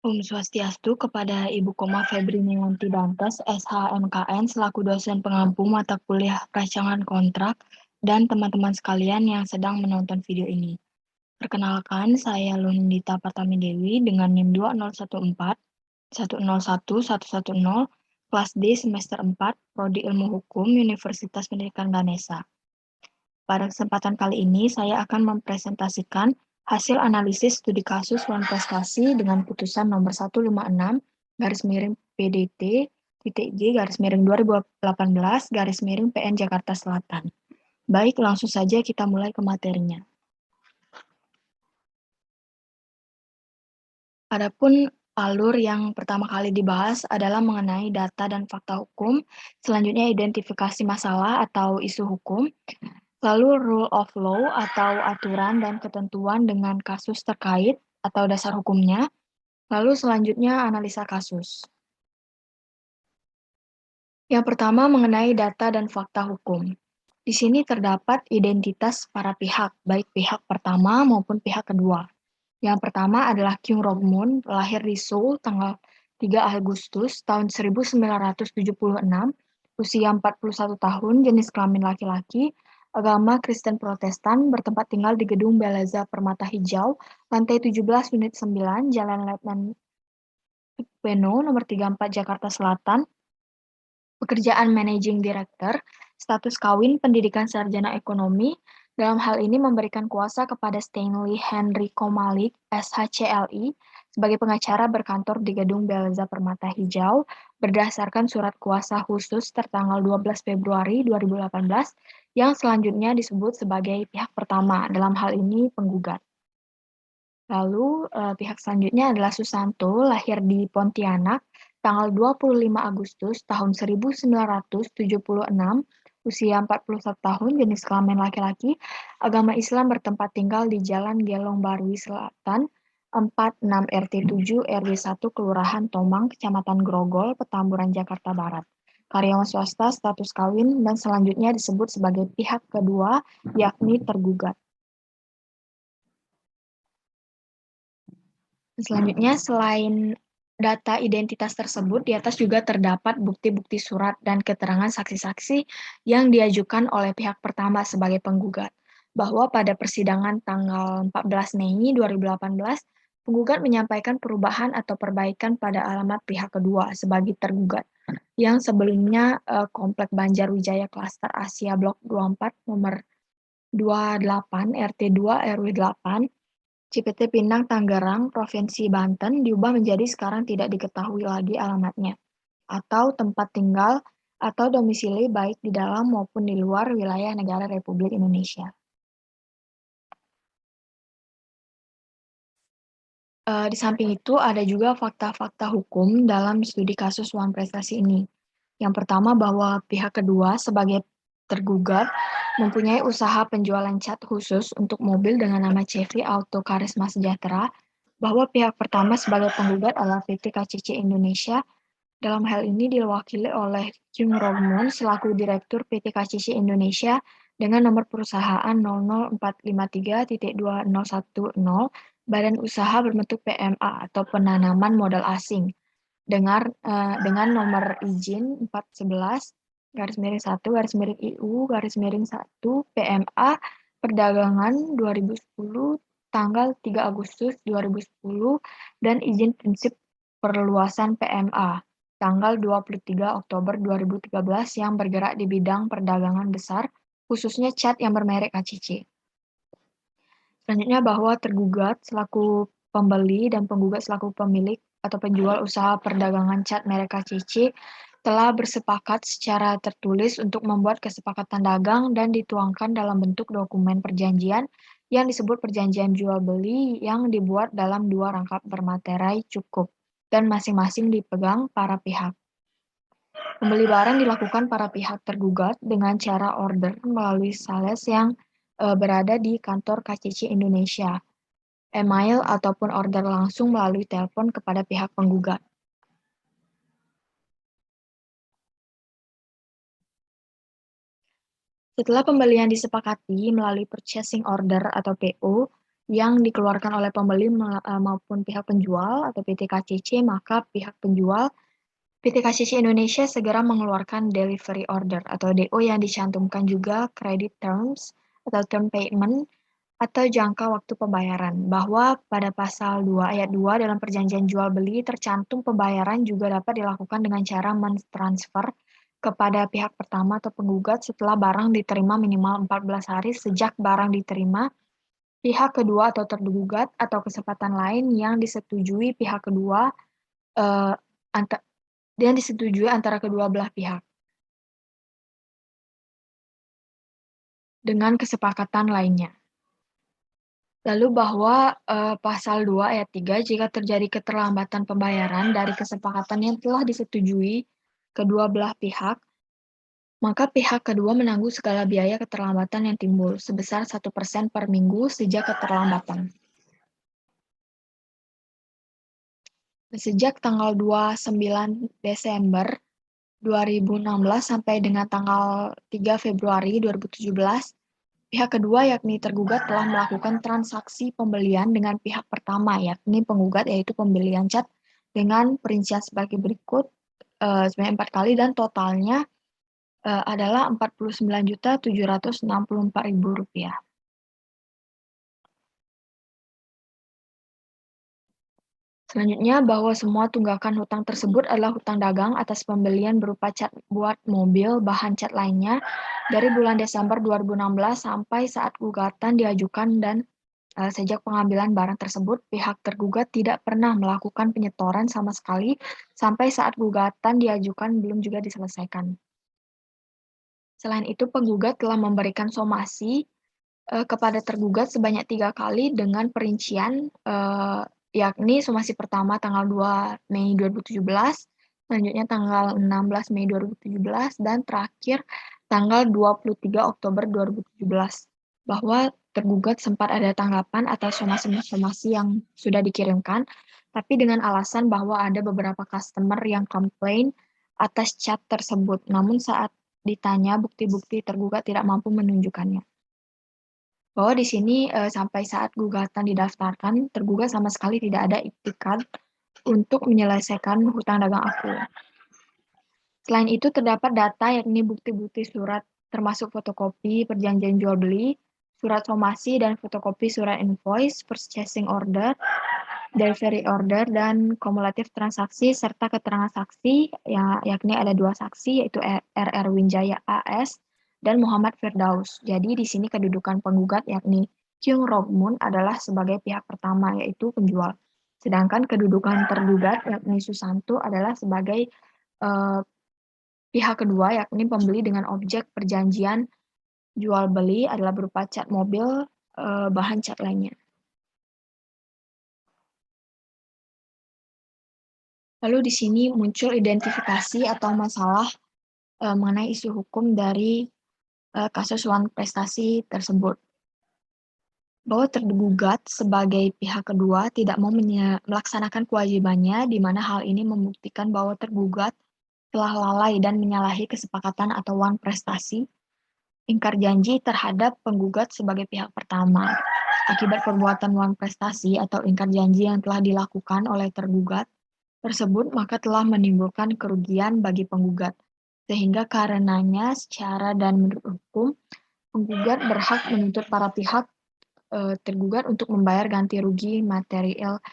Om Swastiastu kepada Ibu Koma Febri Nianti Dantes, SHMKN, selaku dosen pengampu mata kuliah rancangan kontrak, dan teman-teman sekalian yang sedang menonton video ini. Perkenalkan, saya Lunita Patami Dewi dengan NIM 2014 101 110, kelas D semester 4, Prodi Ilmu Hukum, Universitas Pendidikan Ganesha. Pada kesempatan kali ini, saya akan mempresentasikan hasil analisis studi kasus wan prestasi dengan putusan nomor 156 garis miring PDT titik G garis miring 2018 garis miring PN Jakarta Selatan. Baik, langsung saja kita mulai ke materinya. Adapun alur yang pertama kali dibahas adalah mengenai data dan fakta hukum, selanjutnya identifikasi masalah atau isu hukum, lalu rule of law atau aturan dan ketentuan dengan kasus terkait atau dasar hukumnya, lalu selanjutnya analisa kasus. Yang pertama mengenai data dan fakta hukum. Di sini terdapat identitas para pihak, baik pihak pertama maupun pihak kedua. Yang pertama adalah Kyung Rob Moon, lahir di Seoul tanggal 3 Agustus tahun 1976, usia 41 tahun, jenis kelamin laki-laki, agama Kristen Protestan, bertempat tinggal di Gedung Belaza Permata Hijau, lantai 17 unit 9, Jalan Letnan Beno, nomor 34 Jakarta Selatan, pekerjaan Managing Director, status kawin, pendidikan sarjana ekonomi, dalam hal ini memberikan kuasa kepada Stanley Henry Komalik, SHCLI, sebagai pengacara berkantor di Gedung Belza Permata Hijau, berdasarkan surat kuasa khusus tertanggal 12 Februari 2018, yang selanjutnya disebut sebagai pihak pertama, dalam hal ini penggugat. Lalu, pihak selanjutnya adalah Susanto, lahir di Pontianak, tanggal 25 Agustus tahun 1976, usia 41 tahun, jenis kelamin laki-laki, agama Islam, bertempat tinggal di Jalan Gelong Barwi Selatan, 46 RT 7 RW 1 Kelurahan Tomang, Kecamatan Grogol, Petamburan, Jakarta Barat. Karyawan swasta, status kawin, dan selanjutnya disebut sebagai pihak kedua, yakni tergugat. Selanjutnya, selain data identitas tersebut, di atas juga terdapat bukti-bukti surat dan keterangan saksi-saksi yang diajukan oleh pihak pertama sebagai penggugat, bahwa pada persidangan tanggal 14 Mei 2018, penggugat menyampaikan perubahan atau perbaikan pada alamat pihak kedua sebagai tergugat, yang sebelumnya Komplek Banjarwijaya Klaster Asia Blok 24 nomor 28 RT 2 RW 8 Cipete Pinang, Tangerang, Provinsi Banten diubah menjadi sekarang tidak diketahui lagi alamatnya, atau tempat tinggal atau domisili baik di dalam maupun di luar wilayah negara Republik Indonesia. Di samping itu ada juga fakta-fakta hukum dalam studi kasus wan prestasi ini. Yang pertama bahwa pihak kedua sebagai tergugat mempunyai usaha penjualan cat khusus untuk mobil dengan nama CV Auto Karisma Sejahtera, bahwa pihak pertama sebagai penggugat adalah PT KCC Indonesia. Dalam hal ini diwakili oleh Kyung Rob Moon selaku Direktur PT KCC Indonesia dengan nomor perusahaan 00453.2010, Badan Usaha berbentuk PMA atau penanaman modal asing, dengan nomor izin 411 garis miring 1 garis miring IU garis miring 1 PMA perdagangan 2010 tanggal 3 Agustus 2010 dan izin prinsip perluasan PMA tanggal 23 Oktober 2013 yang bergerak di bidang perdagangan besar, khususnya cat yang bermerek KCC. Selanjutnya bahwa tergugat selaku pembeli dan penggugat selaku pemilik atau penjual usaha perdagangan cat merek KCC telah bersepakat secara tertulis untuk membuat kesepakatan dagang dan dituangkan dalam bentuk dokumen perjanjian yang disebut perjanjian jual beli yang dibuat dalam 2 rangkap bermaterai cukup dan masing-masing dipegang para pihak. Pembeli barang dilakukan para pihak tergugat dengan cara order melalui sales yang berada di kantor KCC Indonesia, email ataupun order langsung melalui telepon kepada pihak penggugat. Setelah pembelian disepakati melalui purchasing order atau PO, yang dikeluarkan oleh pembeli maupun pihak penjual atau PT KCC, maka pihak penjual PT KCC Indonesia segera mengeluarkan delivery order atau DO yang dicantumkan juga credit terms atau term payment atau jangka waktu pembayaran, bahwa pada pasal 2 ayat 2 dalam perjanjian jual beli tercantum pembayaran juga dapat dilakukan dengan cara mentransfer kepada pihak pertama atau penggugat setelah barang diterima minimal 14 hari sejak barang diterima pihak kedua atau tergugat atau kesempatan lain yang disetujui pihak kedua eh, yang disetujui antara kedua belah pihak dengan kesepakatan lainnya. Lalu bahwa pasal 2 ayat 3 jika terjadi keterlambatan pembayaran dari kesepakatan yang telah disetujui kedua belah pihak, maka pihak kedua menanggung segala biaya keterlambatan yang timbul sebesar 1% per minggu sejak keterlambatan. Sejak tanggal 29 Desember 2016 sampai dengan tanggal 3 Februari 2017, pihak kedua yakni tergugat telah melakukan transaksi pembelian dengan pihak pertama yakni penggugat yaitu pembelian cat dengan perincian sebagai berikut sebanyak 4 kali dan totalnya adalah Rp49.764.000. Selanjutnya, bahwa semua tunggakan hutang tersebut adalah hutang dagang atas pembelian berupa cat buat mobil, bahan cat lainnya, dari bulan Desember 2016 sampai saat gugatan diajukan dan sejak pengambilan barang tersebut, pihak tergugat tidak pernah melakukan penyetoran sama sekali sampai saat gugatan diajukan belum juga diselesaikan. Selain itu, penggugat telah memberikan somasi kepada tergugat sebanyak 3 kali dengan perincian yakni somasi pertama tanggal 2 Mei 2017, selanjutnya tanggal 16 Mei 2017, dan terakhir tanggal 23 Oktober 2017, bahwa tergugat sempat ada tanggapan atas somasi-somasi yang sudah dikirimkan, tapi dengan alasan bahwa ada beberapa customer yang komplain atas chat tersebut, namun saat ditanya bukti-bukti tergugat tidak mampu menunjukkannya. Bahwa di sini sampai saat gugatan didaftarkan, tergugat sama sekali tidak ada iktikad untuk menyelesaikan hutang dagang aku. Selain itu terdapat data yakni bukti-bukti surat termasuk fotokopi perjanjian jual beli, surat somasi dan fotokopi surat invoice, purchasing order, delivery order, dan kumulatif transaksi serta keterangan saksi yakni ada 2 saksi yaitu RR Winjaya AS dan Muhammad Firdaus. Jadi di sini kedudukan penggugat yakni Kyung Rok-mun adalah sebagai pihak pertama yaitu penjual. Sedangkan kedudukan tergugat yakni Susanto adalah sebagai pihak kedua yakni pembeli dengan objek perjanjian jual beli adalah berupa cat mobil, bahan cat lainnya. Lalu di sini muncul identifikasi atau masalah mengenai isu hukum dari kasus wan prestasi tersebut. Bahwa tergugat sebagai pihak kedua tidak mau melaksanakan kewajibannya, di mana hal ini membuktikan bahwa tergugat telah lalai dan menyalahi kesepakatan atau wan prestasi, ingkar janji terhadap penggugat sebagai pihak pertama. Akibat perbuatan wan prestasi atau ingkar janji yang telah dilakukan oleh tergugat tersebut, maka telah menimbulkan kerugian bagi penggugat. Sehingga karenanya secara dan menurut hukum, penggugat berhak menuntut para pihak tergugat untuk membayar ganti rugi material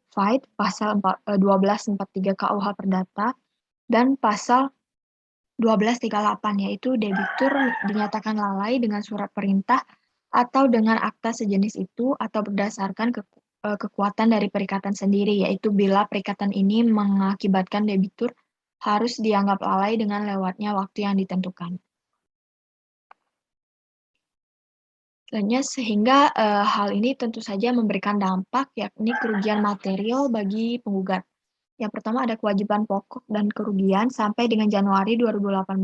fight pasal 1243 KUH Perdata dan pasal 1238 yaitu debitur dinyatakan lalai dengan surat perintah atau dengan akta sejenis itu atau berdasarkan kekuatan dari perikatan sendiri, yaitu bila perikatan ini mengakibatkan debitur harus dianggap lalai dengan lewatnya waktu yang ditentukan. Selanjutnya, sehingga hal ini tentu saja memberikan dampak yakni kerugian material bagi penggugat. Yang pertama ada kewajiban pokok dan kerugian sampai dengan Januari 2018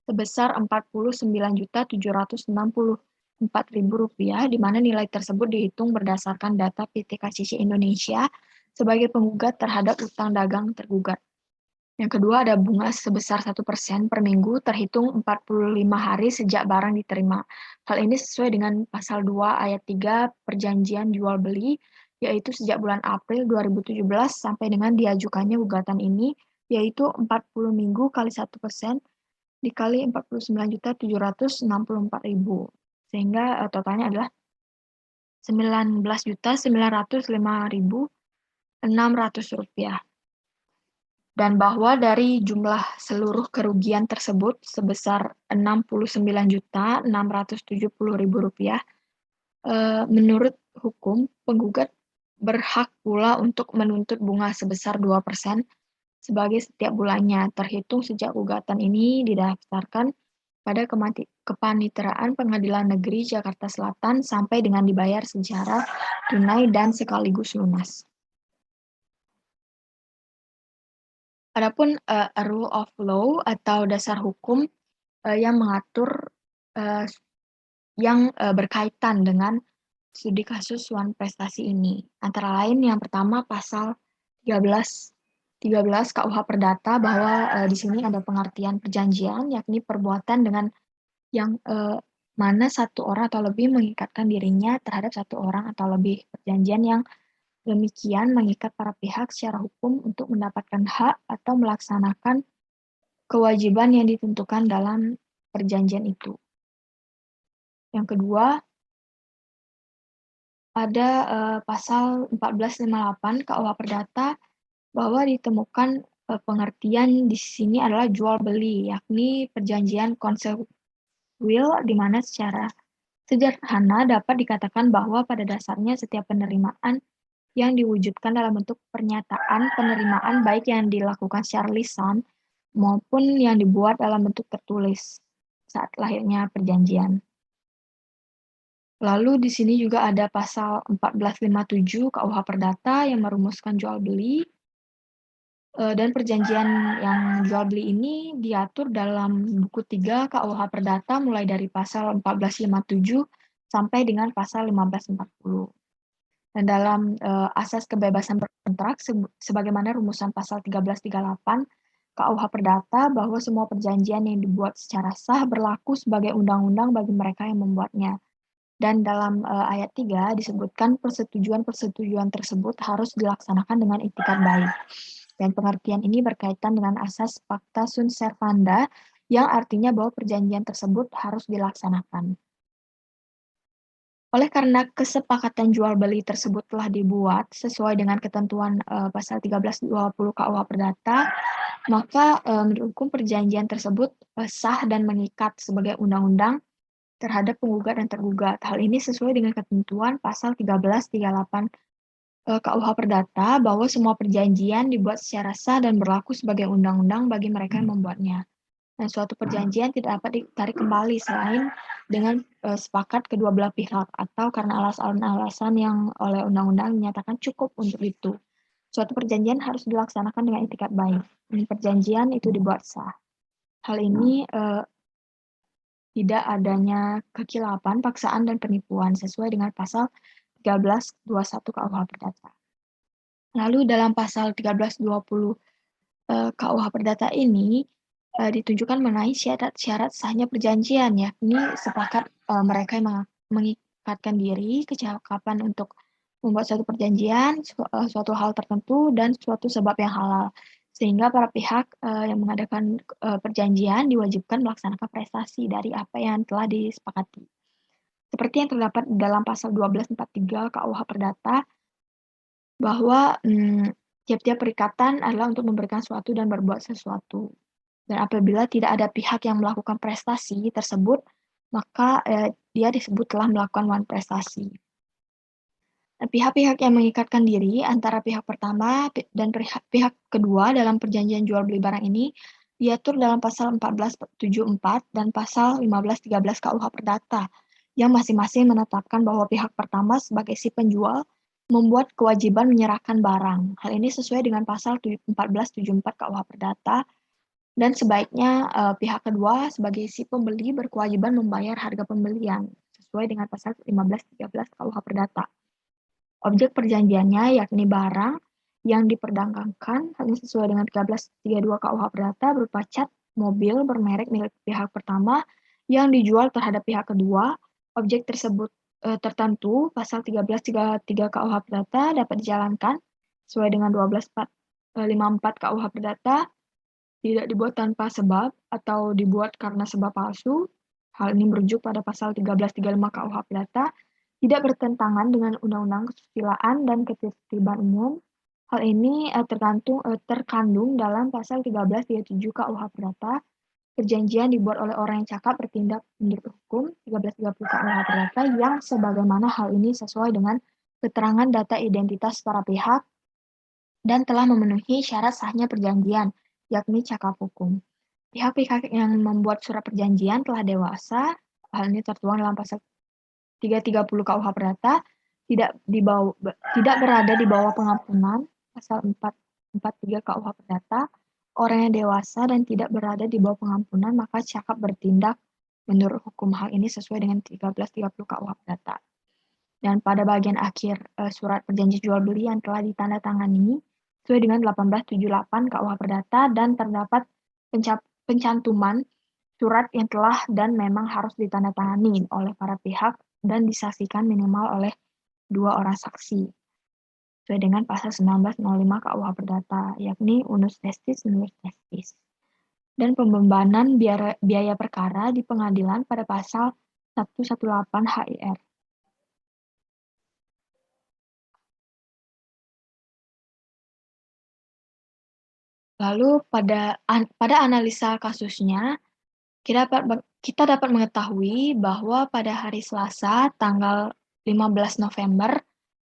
sebesar Rp49.764.000, di mana nilai tersebut dihitung berdasarkan data PT KCC Indonesia sebagai penggugat terhadap utang dagang tergugat. Yang kedua ada bunga sebesar 1% per minggu terhitung 45 hari sejak barang diterima. Hal ini sesuai dengan pasal 2 ayat 3 perjanjian jual beli, yaitu sejak bulan April 2017 sampai dengan diajukannya gugatan ini, yaitu 40 minggu kali 1% dikali 49.764.000. Sehingga totalnya adalah 19.905.600 rupiah. Dan bahwa dari jumlah seluruh kerugian tersebut sebesar 69.670.000 rupiah, menurut hukum, penggugat berhak pula untuk menuntut bunga sebesar 2% sebagai setiap bulannya, terhitung sejak gugatan ini didaftarkan pada Kepaniteraan Pengadilan Negeri Jakarta Selatan sampai dengan dibayar secara tunai dan sekaligus lunas. Adapun rule of law atau dasar hukum yang mengatur yang berkaitan dengan studi kasus suan prestasi ini. Antara lain yang pertama pasal 13 KUH Perdata bahwa di sini ada pengertian perjanjian yakni perbuatan dengan yang mana satu orang atau lebih mengikatkan dirinya terhadap satu orang atau lebih. Perjanjian yang demikian mengikat para pihak secara hukum untuk mendapatkan hak atau melaksanakan kewajiban yang ditentukan dalam perjanjian itu. Yang kedua, ada pasal 1458 KUH Perdata bahwa ditemukan pengertian di sini adalah jual beli, yakni perjanjian konsekuensial di mana secara sederhana dapat dikatakan bahwa pada dasarnya setiap penerimaan yang diwujudkan dalam bentuk pernyataan penerimaan baik yang dilakukan secara lisan maupun yang dibuat dalam bentuk tertulis saat lahirnya perjanjian. Lalu di sini juga ada pasal 1457 KUH Perdata yang merumuskan jual beli dan perjanjian yang jual beli ini diatur dalam buku 3 KUH Perdata mulai dari pasal 1457 sampai dengan pasal 1540. Dan dalam asas kebebasan berkontrak sebagaimana rumusan pasal 1338 KUH Perdata bahwa semua perjanjian yang dibuat secara sah berlaku sebagai undang-undang bagi mereka yang membuatnya. Dan dalam ayat 3 disebutkan persetujuan-persetujuan tersebut harus dilaksanakan dengan itikat baik. Dan pengertian ini berkaitan dengan asas pacta sunt servanda yang artinya bahwa perjanjian tersebut harus dilaksanakan. Oleh karena kesepakatan jual beli tersebut telah dibuat sesuai dengan ketentuan pasal 1320 KUH Perdata, maka menurut hukum perjanjian tersebut sah dan mengikat sebagai undang-undang terhadap penggugat dan tergugat. Hal ini sesuai dengan ketentuan pasal 1338 KUH Perdata bahwa semua perjanjian dibuat secara sah dan berlaku sebagai undang-undang bagi mereka yang membuatnya. Dan suatu perjanjian tidak dapat ditarik kembali selain dengan sepakat kedua belah pihak atau karena alasan-alasan yang oleh undang-undang dinyatakan cukup untuk itu. Suatu perjanjian harus dilaksanakan dengan itikat baik. Dan perjanjian itu dibuat sah. Hal ini tidak adanya kekilapan, paksaan, dan penipuan sesuai dengan pasal 1321 KUH Perdata. Lalu dalam pasal 1320 KUH Perdata ini ditunjukkan mengenai syarat-syarat sahnya perjanjian, yakni sepakat mereka yang mengikatkan diri, kecakapan untuk membuat suatu perjanjian, suatu hal tertentu, dan suatu sebab yang halal. Sehingga para pihak yang mengadakan perjanjian diwajibkan melaksanakan prestasi dari apa yang telah disepakati. Seperti yang terdapat dalam pasal 1243 KUH Perdata, bahwa tiap-tiap perikatan adalah untuk memberikan sesuatu dan berbuat sesuatu. Dan apabila tidak ada pihak yang melakukan prestasi tersebut, maka dia disebut telah melakukan wan prestasi. Pihak-pihak yang mengikatkan diri antara pihak pertama dan pihak kedua dalam perjanjian jual beli barang ini diatur dalam pasal 1474 dan pasal 1513 KUH Perdata yang masing-masing menetapkan bahwa pihak pertama sebagai si penjual membuat kewajiban menyerahkan barang. Hal ini sesuai dengan pasal 1474 KUH Perdata dan sebaiknya pihak kedua sebagai si pembeli berkewajiban membayar harga pembelian sesuai dengan pasal 1513 KUH Perdata. Objek perjanjiannya yakni barang yang diperdagangkan hanya sesuai dengan 1332 KUH Perdata berupa cat mobil bermerek milik pihak pertama yang dijual terhadap pihak kedua. Objek tersebut tertentu pasal 1333 KUH Perdata dapat dijalankan sesuai dengan 1254 KUH Perdata, tidak dibuat tanpa sebab atau dibuat karena sebab palsu. Hal ini merujuk pada pasal 1335 KUH Perdata, tidak bertentangan dengan Undang-Undang Kesusilaan dan Ketertiban Umum. Hal ini terkandung dalam pasal 1337 KUH Perdata. Perjanjian dibuat oleh orang yang cakap bertindak menurut hukum 1330 KUH Perdata yang sebagaimana hal ini sesuai dengan keterangan data identitas para pihak dan telah memenuhi syarat sahnya perjanjian, yakni cakap hukum. Pihak-pihak yang membuat surat perjanjian telah dewasa, hal ini tertuang dalam pasal 330 KUH Perdata, tidak berada di bawah pengampunan, pasal 443 KUH Perdata. Orang yang dewasa dan tidak berada di bawah pengampunan, maka cakap bertindak menurut hukum. Hal ini sesuai dengan 1330 KUH Perdata. Dan pada bagian akhir surat perjanjian jual beli yang telah ditandatangani sesuai dengan 1878 KUH Perdata dan terdapat pencantuman surat yang telah dan memang harus ditandatangani oleh para pihak dan disaksikan minimal oleh 2 orang saksi sesuai dengan pasal 1905 KUH Perdata, yakni unus testis nullius testis. Dan pembebanan biaya perkara di pengadilan pada pasal 118 HIR. Lalu pada analisa kasusnya, kita dapat mengetahui bahwa pada hari Selasa tanggal 15 November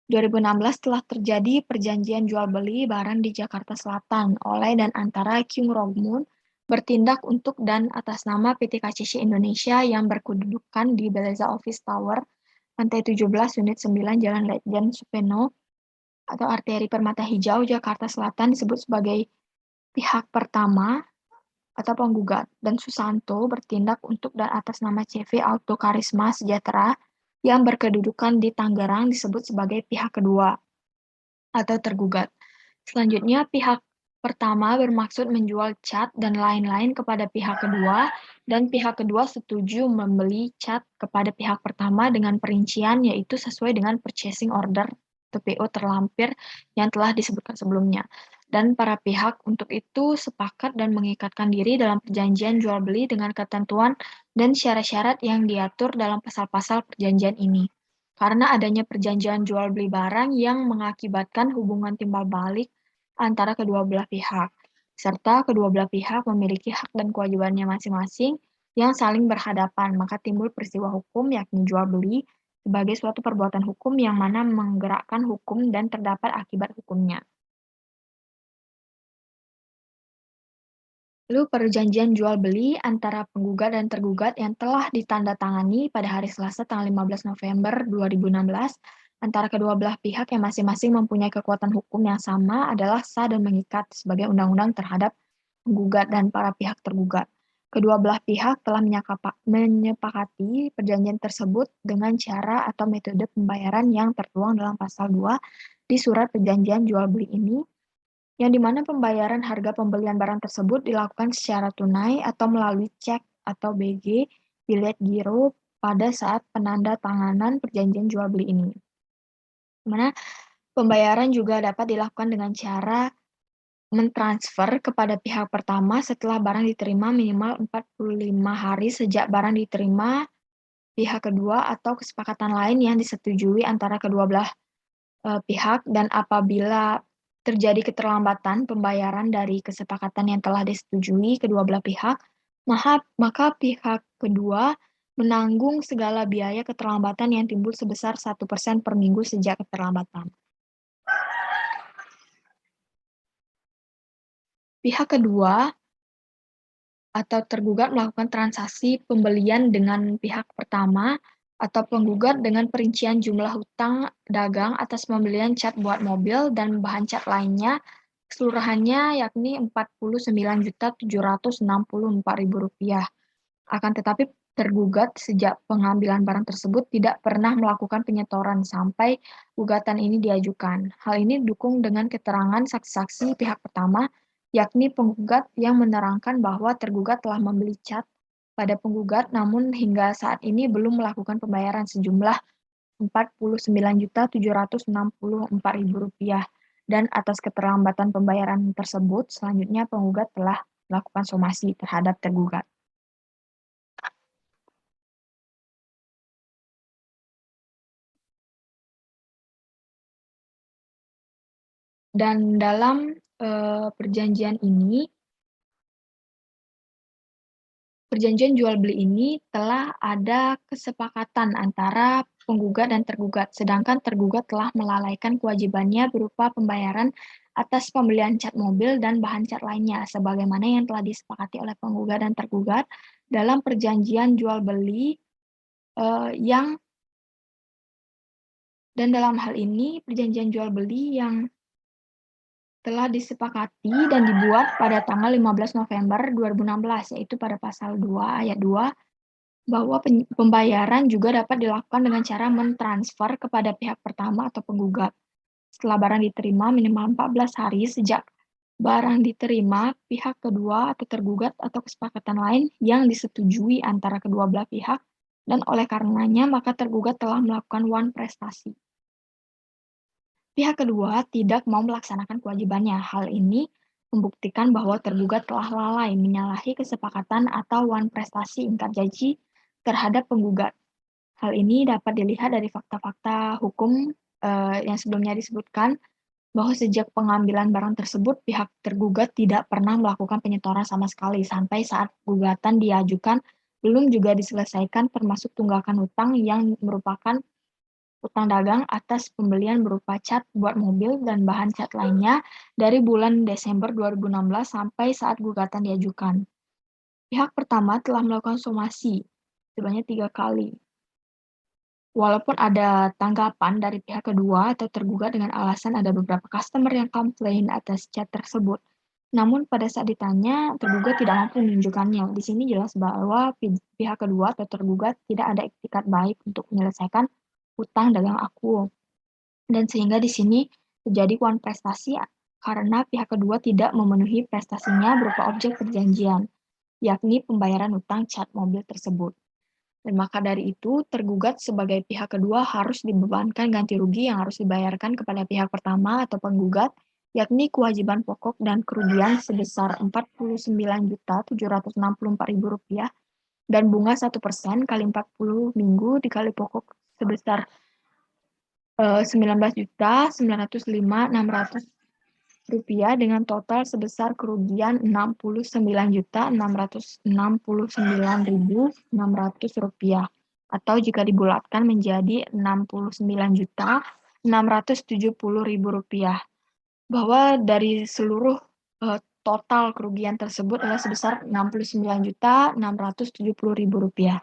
2016 telah terjadi perjanjian jual beli barang di Jakarta Selatan oleh dan antara Kyung Rong-mun bertindak untuk dan atas nama PT KCC Indonesia yang berkedudukan di Beleza Office Tower, lantai 17, unit 9, Jalan Ledjen Supeno atau Arteri Permata Hijau, Jakarta Selatan disebut sebagai pihak pertama atau penggugat, dan Susanto bertindak untuk dan atas nama CV Auto Karisma Sejahtera yang berkedudukan di Tangerang disebut sebagai pihak kedua atau tergugat. Selanjutnya, pihak pertama bermaksud menjual cat dan lain-lain kepada pihak kedua, dan pihak kedua setuju membeli cat kepada pihak pertama dengan perincian yaitu sesuai dengan purchasing order atau PO terlampir yang telah disebutkan sebelumnya. Dan para pihak untuk itu sepakat dan mengikatkan diri dalam perjanjian jual beli dengan ketentuan dan syarat-syarat yang diatur dalam pasal-pasal perjanjian ini. Karena adanya perjanjian jual beli barang yang mengakibatkan hubungan timbal balik antara kedua belah pihak, serta kedua belah pihak memiliki hak dan kewajibannya masing-masing yang saling berhadapan, maka timbul peristiwa hukum yakni jual beli sebagai suatu perbuatan hukum yang mana menggerakkan hukum dan terdapat akibat hukumnya. Lalu perjanjian jual beli antara penggugat dan tergugat yang telah ditandatangani pada hari Selasa tanggal 15 November 2016 antara kedua belah pihak yang masing-masing mempunyai kekuatan hukum yang sama adalah sah dan mengikat sebagai undang-undang terhadap penggugat dan para pihak tergugat. Kedua belah pihak telah menyepakati perjanjian tersebut dengan cara atau metode pembayaran yang tertuang dalam pasal 2 di surat perjanjian jual beli ini, yang dimana pembayaran harga pembelian barang tersebut dilakukan secara tunai atau melalui cek atau BG, bilet giro, pada saat penandatanganan perjanjian jual beli ini. Dimana pembayaran juga dapat dilakukan dengan cara mentransfer kepada pihak pertama setelah barang diterima minimal 45 hari sejak barang diterima pihak kedua atau kesepakatan lain yang disetujui antara kedua belah pihak, dan apabila terjadi keterlambatan pembayaran dari kesepakatan yang telah disetujui kedua belah pihak, maka pihak kedua menanggung segala biaya keterlambatan yang timbul sebesar 1% per minggu sejak keterlambatan. Pihak kedua atau tergugat melakukan transaksi pembelian dengan pihak pertama atau penggugat dengan perincian jumlah hutang dagang atas pembelian cat buat mobil dan bahan cat lainnya keseluruhannya yakni Rp49.764.000. Akan tetapi tergugat sejak pengambilan barang tersebut tidak pernah melakukan penyetoran sampai gugatan ini diajukan. Hal ini didukung dengan keterangan saksi-saksi pihak pertama, yakni penggugat yang menerangkan bahwa tergugat telah membeli cat pada penggugat, namun hingga saat ini belum melakukan pembayaran sejumlah Rp49.764.000 dan atas keterlambatan pembayaran tersebut, selanjutnya penggugat telah melakukan somasi terhadap tergugat. Dan dalam perjanjian jual beli ini telah ada kesepakatan antara penggugat dan tergugat, sedangkan tergugat telah melalaikan kewajibannya berupa pembayaran atas pembelian cat mobil dan bahan cat lainnya, sebagaimana yang telah disepakati oleh penggugat dan tergugat dalam perjanjian jual beli dan dalam hal ini perjanjian jual beli yang telah disepakati dan dibuat pada tanggal 15 November 2016, yaitu pada pasal 2 ayat 2, bahwa pembayaran juga dapat dilakukan dengan cara mentransfer kepada pihak pertama atau penggugat. Setelah barang diterima minimal 14 hari sejak barang diterima, pihak kedua atau tergugat atau kesepakatan lain yang disetujui antara kedua belah pihak, dan oleh karenanya maka tergugat telah melakukan wan prestasi. Pihak kedua tidak mau melaksanakan kewajibannya. Hal ini membuktikan bahwa tergugat telah lalai menyalahi kesepakatan atau wan prestasi ingkar janji terhadap penggugat. Hal ini dapat dilihat dari fakta-fakta hukum yang sebelumnya disebutkan, bahwa sejak pengambilan barang tersebut, pihak tergugat tidak pernah melakukan penyetoran sama sekali sampai saat gugatan diajukan belum juga diselesaikan, termasuk tunggakan hutang yang merupakan utang dagang atas pembelian berupa cat buat mobil dan bahan cat lainnya dari bulan Desember 2016 sampai saat gugatan diajukan. Pihak pertama telah melakukan somasi sebanyak 3 kali. Walaupun ada tanggapan dari pihak kedua atau tergugat dengan alasan ada beberapa customer yang komplain atas cat tersebut. Namun pada saat ditanya, tergugat tidak mampu menunjukkannya. Di sini jelas bahwa pihak kedua atau tergugat tidak ada iktikat baik untuk menyelesaikan hutang dagang aku. Dan sehingga di sini terjadi wan prestasi karena pihak kedua tidak memenuhi prestasinya berupa objek perjanjian, yakni pembayaran hutang cat mobil tersebut. Dan maka dari itu, tergugat sebagai pihak kedua harus dibebankan ganti rugi yang harus dibayarkan kepada pihak pertama atau penggugat, yakni kewajiban pokok dan kerugian sebesar Rp49.764.000 dan bunga 1% kali 40 minggu dikali pokok sebesar Rp19.905.600 dengan total sebesar kerugian Rp69.969.600 atau jika dibulatkan menjadi Rp69.670.000, bahwa dari seluruh total kerugian tersebut adalah sebesar Rp69.670.000.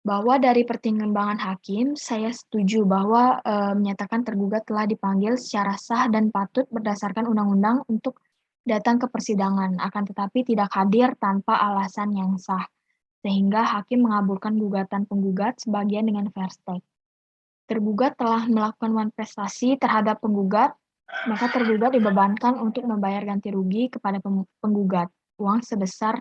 Bahwa dari pertimbangan hakim, saya setuju bahwa menyatakan tergugat telah dipanggil secara sah dan patut berdasarkan undang-undang untuk datang ke persidangan, akan tetapi tidak hadir tanpa alasan yang sah, sehingga hakim mengabulkan gugatan penggugat sebagian dengan fair stake. Tergugat telah melakukan wan prestasi terhadap penggugat, maka tergugat dibebankan untuk membayar ganti rugi kepada penggugat, uang sebesar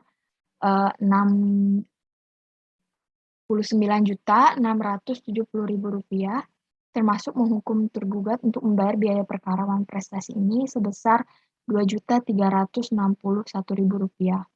Rp69.670.000, termasuk menghukum tergugat untuk membayar biaya perkara wan prestasi ini sebesar Rp2.361.000.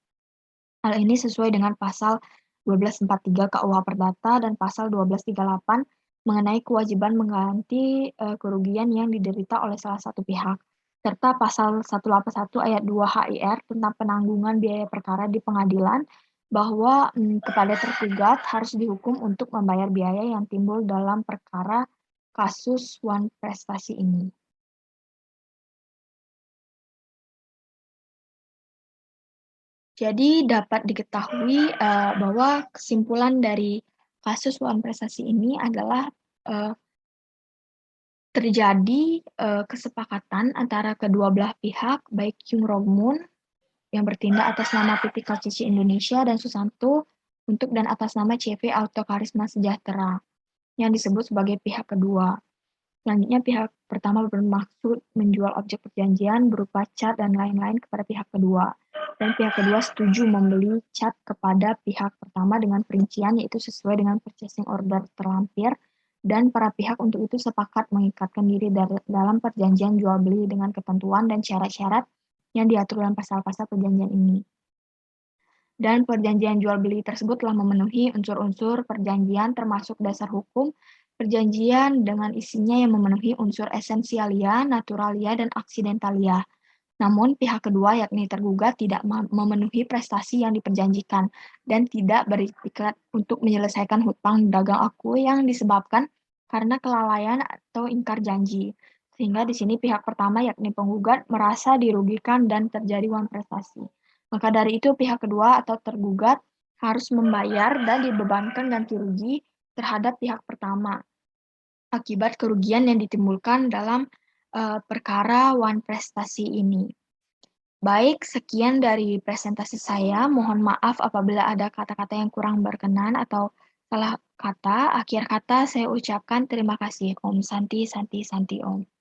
Hal ini sesuai dengan pasal 1243 KUH Perdata dan pasal 1238 mengenai kewajiban mengganti kerugian yang diderita oleh salah satu pihak, serta pasal 181 ayat 2 HIR tentang penanggungan biaya perkara di pengadilan, bahwa kepada tergugat harus dihukum untuk membayar biaya yang timbul dalam perkara kasus wan prestasi ini. Jadi dapat diketahui bahwa kesimpulan dari kasus wan prestasi ini adalah terjadi kesepakatan antara kedua belah pihak, baik Kyung Rong Moon yang bertindak atas nama PT Kalcici Indonesia dan Susanto untuk dan atas nama CV Auto Karisma Sejahtera yang disebut sebagai pihak kedua. Selanjutnya, pihak pertama bermaksud menjual objek perjanjian berupa cat dan lain-lain kepada pihak kedua. Dan pihak kedua setuju membeli cat kepada pihak pertama dengan perincian yaitu sesuai dengan purchasing order terlampir, dan para pihak untuk itu sepakat mengikatkan diri dalam perjanjian jual beli dengan ketentuan dan syarat-syarat yang diatur dalam pasal-pasal perjanjian ini. Dan perjanjian jual beli tersebut telah memenuhi unsur-unsur perjanjian termasuk dasar hukum perjanjian dengan isinya yang memenuhi unsur esensialia, naturalia, dan aksidentalia. Namun pihak kedua yakni tergugat tidak memenuhi prestasi yang diperjanjikan dan tidak berikhtiar untuk menyelesaikan hutang dagang aku yang disebabkan karena kelalaian atau ingkar janji. Sehingga di sini pihak pertama yakni penggugat merasa dirugikan dan terjadi uang prestasi. Maka dari itu pihak kedua atau tergugat harus membayar dan dibebankan ganti rugi terhadap pihak pertama akibat kerugian yang ditimbulkan dalam perkara wan prestasi ini. Baik, sekian dari presentasi saya. Mohon maaf apabila ada kata-kata yang kurang berkenan atau salah kata. Akhir kata saya ucapkan terima kasih. Om Santi, Santi, Santi Om.